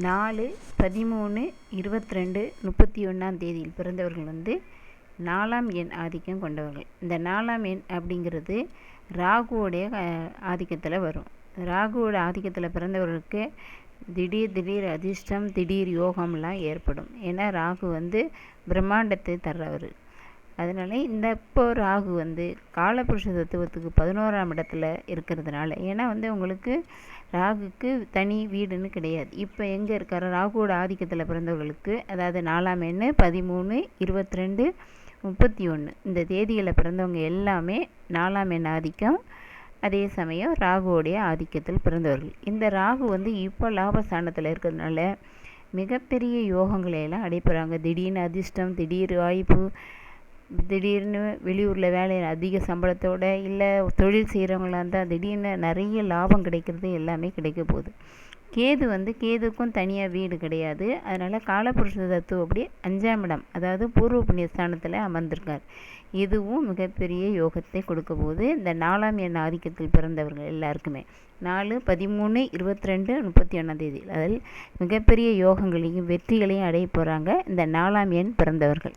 4, 13, 22, 31ஆம் தேதியில் பிறந்தவர்கள் வந்து 4ஆம் எண் ஆதிக்கம் கொண்டவர்கள். இந்த 4ஆம் எண் அப்படிங்கிறது ராகுவோடைய ஆதிக்கத்தில் வரும். ராகுவோட ஆதிக்கத்தில் பிறந்தவர்களுக்கு திடீர் அதிர்ஷ்டம், திடீர் யோகம்லாம் ஏற்படும். ஏன்னா ராகு வந்து பிரம்மாண்டத்தை தர்றவர். அதனால் இப்போ ராகு வந்து காலபுருஷ தத்துவத்துக்கு 11ஆம் இடத்துல இருக்கிறதுனால, ஏன்னா வந்து உங்களுக்கு ராகுக்கு தனி வீடுன்னு கிடையாது. இப்போ எங்கே இருக்கார்? ராகுவோட ஆதிக்கத்தில் பிறந்தவர்களுக்கு, அதாவது 4ஆம் எண் 13, 22, 31 இந்த தேதியில் பிறந்தவங்க எல்லாமே 4ஆம் எண் ஆதிக்கம். அதே சமயம் ராகுவோடைய ஆதிக்கத்தில் பிறந்தவர்கள். இந்த ராகு வந்து இப்போ லாபஸ்தானத்தில் இருக்கிறதுனால மிகப்பெரிய யோகங்களையெல்லாம் அடைப்புறாங்க. திடீர்னு அதிர்ஷ்டம், திடீர் வாய்ப்பு, திடீர்னு வெளியூரில் வேலை அதிக சம்பளத்தோட, இல்லை தொழில் செய்கிறவங்களா இருந்தால் திடீர்னு நிறைய லாபம் கிடைக்கிறது எல்லாமே கிடைக்க போகுது. கேதுக்கும் தனியாக வீடு கிடையாது. அதனால் காலபுருஷ தத்துவம் அப்படி 5ஆம் இடம், அதாவது பூர்வ புண்ணிய ஸ்தானத்தில் அமர்ந்திருக்கார். இதுவும் மிகப்பெரிய யோகத்தை கொடுக்க போகுது இந்த 4ஆம் எண் ஆதிக்கத்தில் பிறந்தவர்கள் எல்லாருக்குமே. 4, 13, 22, 31ஆம் தேதி அதில் மிகப்பெரிய யோகங்களையும் வெற்றிகளையும் அடைய போகிறாங்க இந்த 4ஆம் எண் பிறந்தவர்கள்.